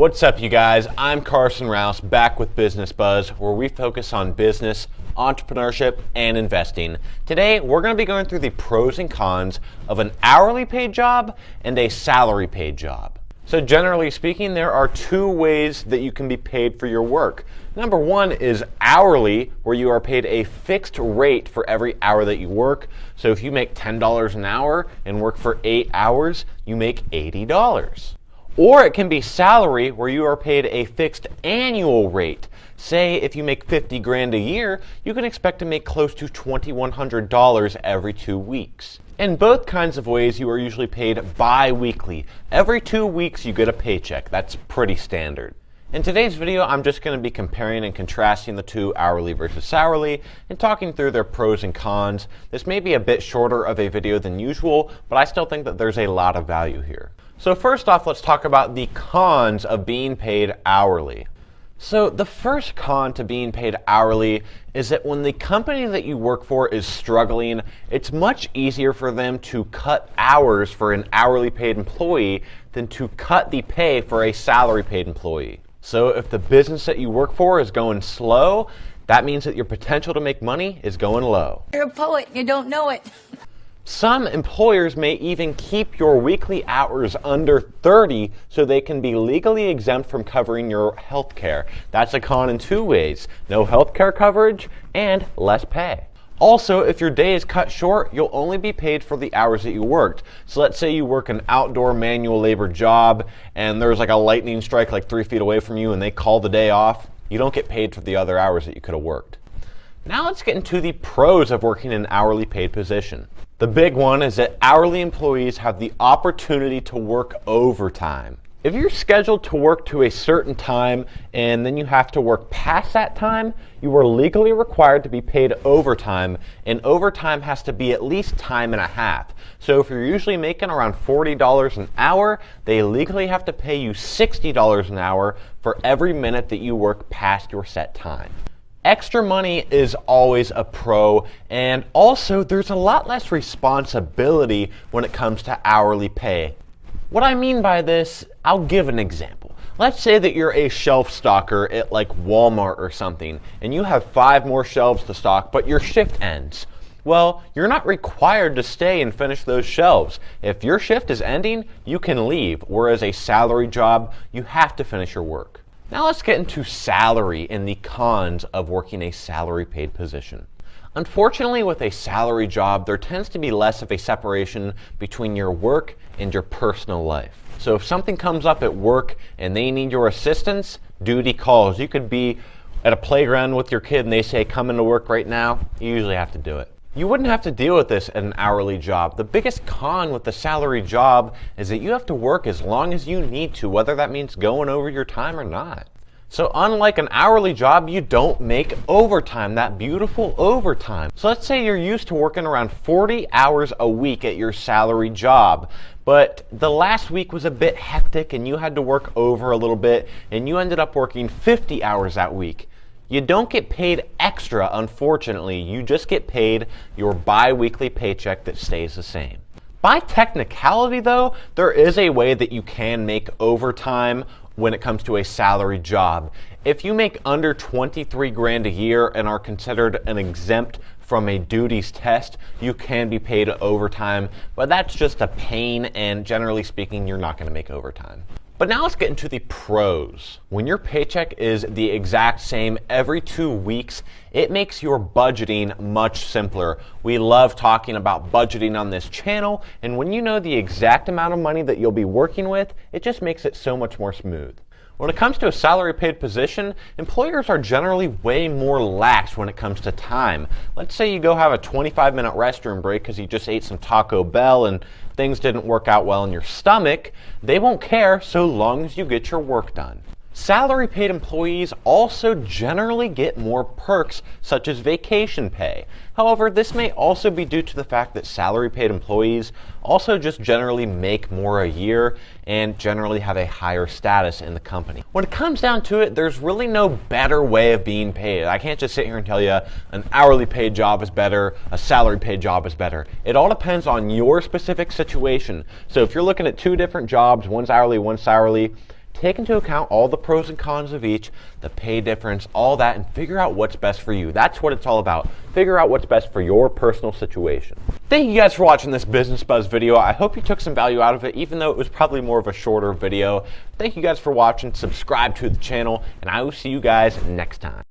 What's up, you guys? I'm Carson Rouse, back with Business Buzz, where we focus on business, entrepreneurship, and investing. Today, we're going to be going through the pros and cons of an hourly paid job and a salary paid job. So generally speaking, there are two ways that you can be paid for your work. Number one is hourly, where you are paid a fixed rate for every hour that you work. So if you make $10 an hour and work for 8 hours, you make $80. Or it can be salary, where you are paid a fixed annual rate. Say if you make 50 grand a year, you can expect to make close to $2,100 every 2 weeks. In both kinds of ways, you are usually paid bi-weekly. Every 2 weeks you get a paycheck. That's pretty standard. In today's video, I'm just going to be comparing and contrasting the two, hourly versus hourly, and talking through their pros and cons. This may be a bit shorter of a video than usual, but I still think that there's a lot of value here. So first off, let's talk about the cons of being paid hourly. So the first con to being paid hourly is that when the company that you work for is struggling, it's much easier for them to cut hours for an hourly paid employee than to cut the pay for a salary paid employee. So if the business that you work for is going slow, that means that your potential to make money is going low. You're a poet, you don't know it. Some employers may even keep your weekly hours under 30 so they can be legally exempt from covering your health care. That's a con in two ways: no health care coverage and less pay. Also, if your day is cut short, you'll only be paid for the hours that you worked. So let's say you work an outdoor manual labor job and there's like a lightning strike like 3 feet away from you and they call the day off. You don't get paid for the other hours that you could have worked. Now let's get into the pros of working an hourly paid position. The big one is that hourly employees have the opportunity to work overtime. If you're scheduled to work to a certain time and then you have to work past that time, you are legally required to be paid overtime, and overtime has to be at least time and a half. So if you're usually making around $40 an hour, they legally have to pay you $60 an hour for every minute that you work past your set time. Extra money is always a pro, and also there's a lot less responsibility when it comes to hourly pay. What I mean by this, I'll give an example. Let's say that you're a shelf stocker at like Walmart or something, and you have 5 more shelves to stock, but your shift ends. Well, you're not required to stay and finish those shelves. If your shift is ending, you can leave, whereas a salary job, you have to finish your work. Now let's get into salary and the cons of working a salary paid position. Unfortunately, with a salary job, there tends to be less of a separation between your work and your personal life. So if something comes up at work and they need your assistance, duty calls. You could be at a playground with your kid and they say, come into work right now. You usually have to do it. You wouldn't have to deal with this at an hourly job. The biggest con with the salary job is that you have to work as long as you need to, whether that means going over your time or not. So unlike an hourly job, you don't make overtime, that beautiful overtime. So let's say you're used to working around 40 hours a week at your salary job, but the last week was a bit hectic and you had to work over a little bit and you ended up working 50 hours that week. You don't get paid extra, unfortunately. You just get paid your bi-weekly paycheck that stays the same. By technicality, though, there is a way that you can make overtime when it comes to a salary job. If you make under 23 grand a year and are considered an exempt from a duties test, you can be paid overtime, but that's just a pain, and generally speaking, you're not going to make overtime. But now let's get into the pros. When your paycheck is the exact same every 2 weeks, it makes your budgeting much simpler. We love talking about budgeting on this channel, and when you know the exact amount of money that you'll be working with, it just makes it so much more smooth. When it comes to a salary paid position, employers are generally way more lax when it comes to time. Let's say you go have a 25-minute restroom break because you just ate some Taco Bell and things didn't work out well in your stomach. They won't care so long as you get your work done. Salary paid employees also generally get more perks such as vacation pay. However, this may also be due to the fact that salary paid employees also just generally make more a year and generally have a higher status in the company. When it comes down to it, there's really no better way of being paid. I can't just sit here and tell you an hourly paid job is better, a salary paid job is better. It all depends on your specific situation. So if you're looking at 2 different jobs, one's hourly, one's salary, Take into account all the pros and cons of each, the pay difference, all that, and figure out what's best for you. That's what it's all about. Figure out what's best for your personal situation. Thank you guys for watching this Business Buzz video. I hope you took some value out of it, even though it was probably more of a shorter video. Thank you guys for watching. Subscribe to the channel, and I will see you guys next time.